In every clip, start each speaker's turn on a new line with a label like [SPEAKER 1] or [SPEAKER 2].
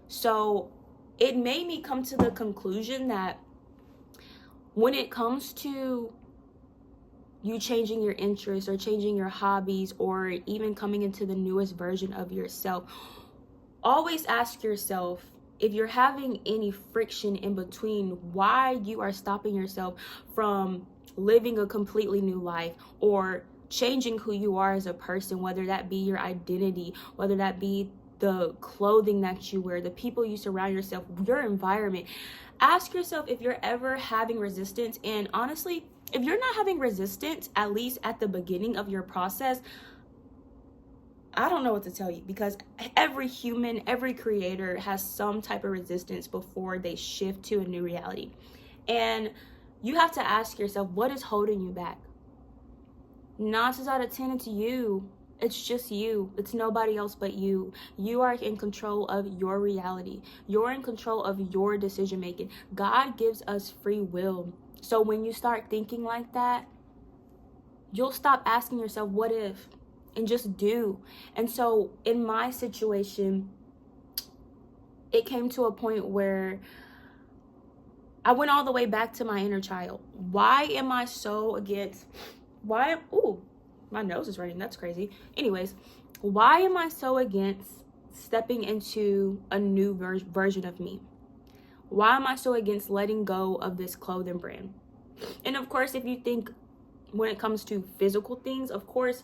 [SPEAKER 1] So it made me come to the conclusion that when it comes to you changing your interests or changing your hobbies or even coming into the newest version of yourself, always ask yourself, if you're having any friction in between, why you are stopping yourself from living a completely new life or changing who you are as a person, whether that be your identity, whether that be the clothing that you wear, the people you surround yourself, your environment. Ask yourself if you're ever having resistance. And honestly, if you're not having resistance, at least at the beginning of your process, I don't know what to tell you, because every human, every creator has some type of resistance before they shift to a new reality. And you have to ask yourself, what is holding you back? 9 times out of 10, it's you. It's just you. It's nobody else but you. You are in control of your reality. You're in control of your decision making. God gives us free will. So when you start thinking like that, you'll stop asking yourself, what if? And just do. And so in my situation, it came to a point where I went all the way back to my inner child. Why am I so against, ooh, my nose is running, that's crazy. Anyways, why am I so against stepping into a new version of me? Why am I so against letting go of this clothing brand? And of course, if you think when it comes to physical things, of course,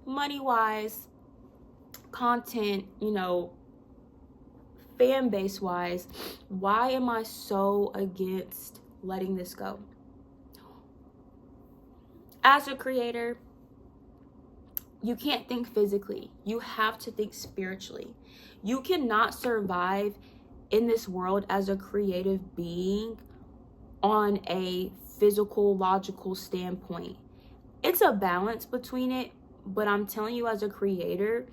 [SPEAKER 1] money wise, content, fan base wise, why am I so against letting this go? As a creator, you can't think physically. You have to think spiritually. You cannot survive in this world as a creative being on a physical, logical standpoint. It's a balance between it, but I'm telling you, as a creator,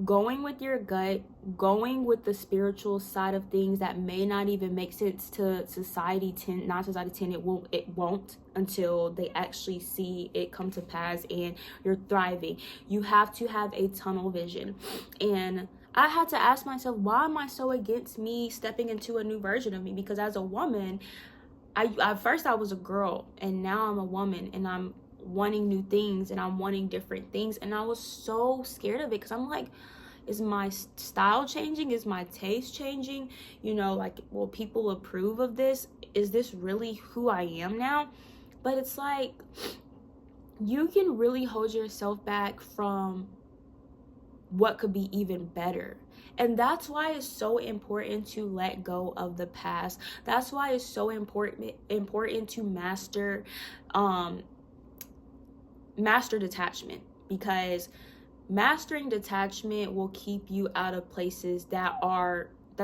[SPEAKER 1] going with your gut, going with the spiritual side of things that may not even make sense to society, 9 times out of 10 it won't until they actually see it come to pass and you're thriving. You have to have a tunnel vision. And I had to ask myself, why am I so against me stepping into a new version of me? Because as a woman, at first I was a girl, and now I'm a woman, and I'm wanting new things, and I'm wanting different things, and I was so scared of it, because I'm like, is my style changing? Is my taste changing? Will people approve of this? Is this really who I am now? But it's like, you can really hold yourself back from what could be even better. And that's why it's so important to let go of the past. That's why it's so important to master detachment, because mastering detachment will keep you out of places that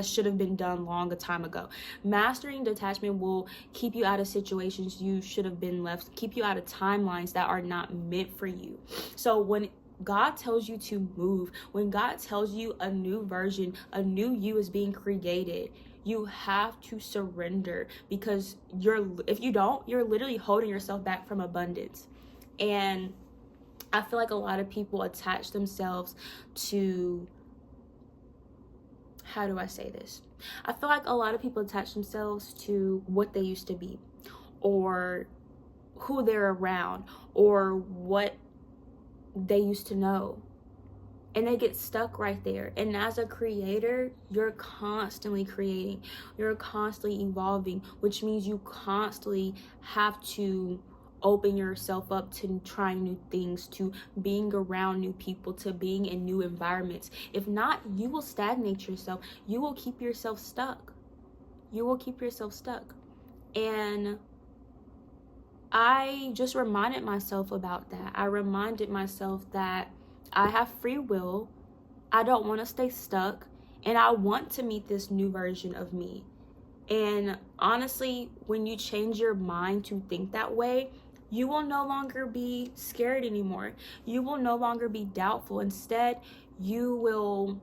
[SPEAKER 1] should have been done long a time ago. Mastering detachment will keep you out of situations you should have been left, keep you out of timelines that are not meant for you. So when God tells you to move, when God tells you a new version, a new you is being created, you have to surrender, because if you don't, you're literally holding yourself back from abundance. And I feel like a lot of people attach themselves to, how do I say this? I feel like a lot of people attach themselves to what they used to be, or who they're around, or what they used to know, and they get stuck right there. And as a creator, you're constantly creating, you're constantly evolving, which means you constantly have to open yourself up to trying new things, to being around new people, to being in new environments. If not, you will stagnate yourself. You will keep yourself stuck. And I just reminded myself about that. I reminded myself that I have free will. I don't want to stay stuck, and I want to meet this new version of me. And honestly, when you change your mind to think that way, you will no longer be scared anymore. You will no longer be doubtful. Instead, you will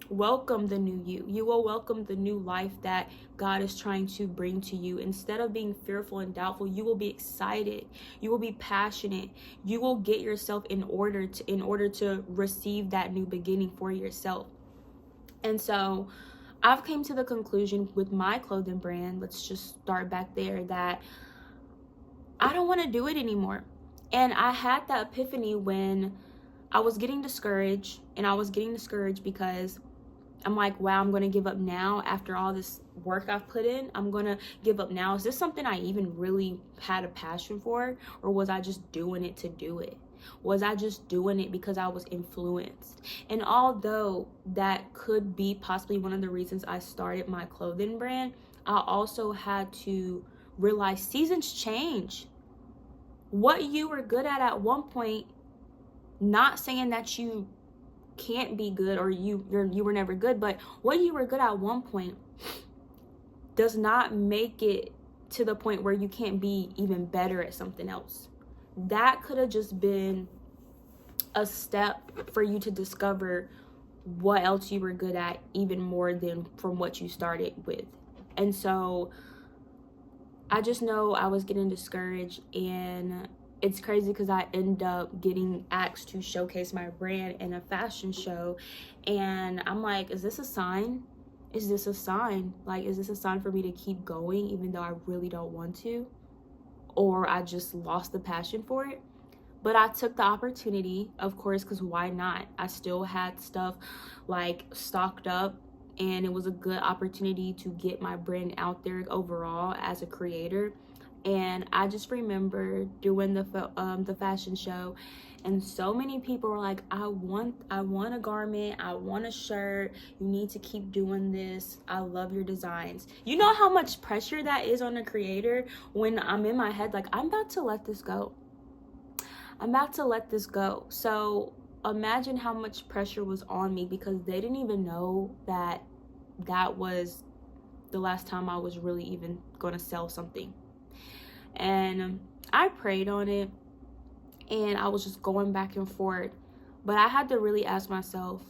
[SPEAKER 1] welcome the new you. You will welcome the new life that God is trying to bring to you. Instead of being fearful and doubtful, you will be excited. You will be passionate. You will get yourself in order to receive that new beginning for yourself. And so I've came to the conclusion with my clothing brand, let's just start back there, that I don't want to do it anymore. And I had that epiphany when I was getting discouraged, and I was getting discouraged because I'm like, wow, I'm going to give up now after all this work I've put in. I'm going to give up now. Is this something I even really had a passion for? Or was I just doing it to do it? Was I just doing it because I was influenced? And although that could be possibly one of the reasons I started my clothing brand, I also had to realize seasons change. What you were good at one point, not saying that you can't be good or you were never good, but what you were good at one point does not make it to the point where you can't be even better at something else. That could have just been a step for you to discover what else you were good at, even more than from what you started with. And so I just know I was getting discouraged, and it's crazy because I end up getting asked to showcase my brand in a fashion show, and I'm like, is this a sign? Is this a sign? Like, is this a sign for me to keep going even though I really don't want to? Or I just lost the passion for it? But I took the opportunity, of course, because why not? I still had stuff like stocked up, and it was a good opportunity to get my brand out there overall as a creator. And I just remember doing the fashion show, and so many people were like, I want a garment, I want a shirt, you need to keep doing this, I love your designs. You know how much pressure that is on a creator when I'm in my head like, I'm about to let this go. I'm about to let this go. So imagine how much pressure was on me, because they didn't even know that that was the last time I was really even going to sell something. And I prayed on it, and I was just going back and forth. But I had to really ask myself,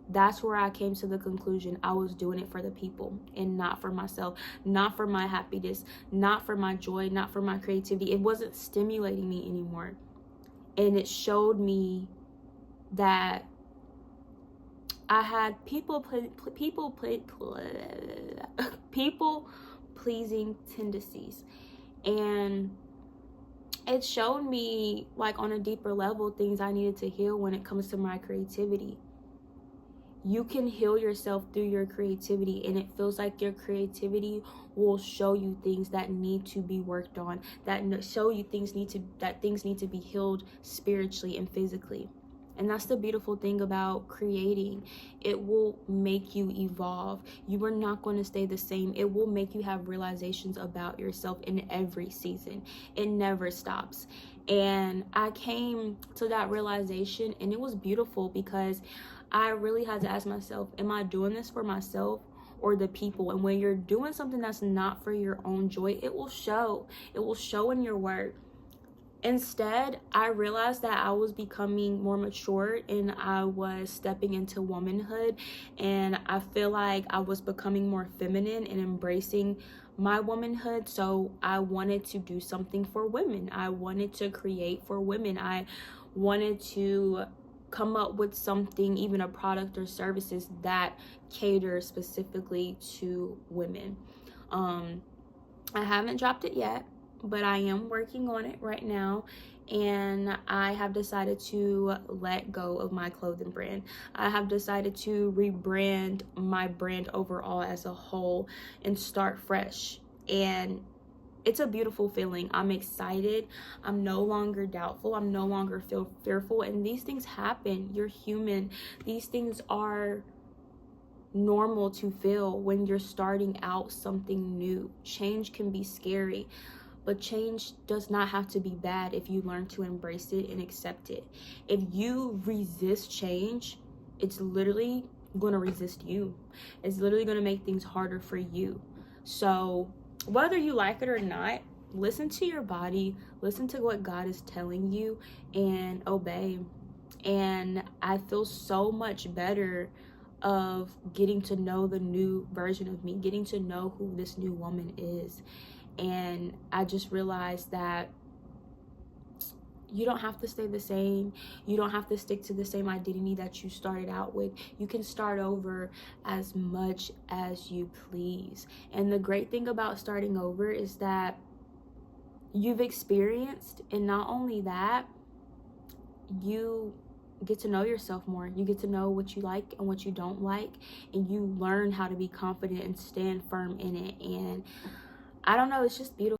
[SPEAKER 1] that's where I came to the conclusion I was doing it for the people and not for myself, not for my happiness, not for my joy, not for my creativity. It wasn't stimulating me anymore. And it showed me that I had people pleasing tendencies. And it showed me, like, on a deeper level, things I needed to heal when it comes to my creativity. You can heal yourself through your creativity, and it feels like your creativity will show you things that need to be worked on, that show you things need to be healed spiritually and physically. And that's the beautiful thing about creating. It will make you evolve. You are not going to stay the same. It will make you have realizations about yourself in every season. It never stops. And I came to that realization, and it was beautiful, because I really had to ask myself, am I doing this for myself or the people? And when you're doing something that's not for your own joy, it will show. It will show in your work. Instead, I realized that I was becoming more mature, and I was stepping into womanhood, and I feel like I was becoming more feminine and embracing my womanhood. So I wanted to do something for women. I wanted to create for women. I wanted to come up with something, even a product or services that cater specifically to women. I haven't dropped it yet, but I am working on it right now, and I have decided to let go of my clothing brand. I have decided to rebrand my brand overall as a whole and start fresh. And it's a beautiful feeling. I'm excited. I'm no longer doubtful. I'm no longer fearful. And these things happen. You're human. These things are normal to feel when you're starting out something new. Change can be scary, but change does not have to be bad if you learn to embrace it and accept it. If you resist change, it's literally going to resist you. It's literally going to make things harder for you. So whether you like it or not, listen to your body, listen to what God is telling you, and obey. And I feel so much better of getting to know the new version of me, getting to know who this new woman is. And I just realized that You don't have to stay the same. You don't have to stick to the same identity that you started out with. You can start over as much as you please. And the great thing about starting over is that you've experienced, and not only that, you get to know yourself more. You get to know what you like and what you don't like, and you learn how to be confident and stand firm in it. And I don't know, it's just beautiful.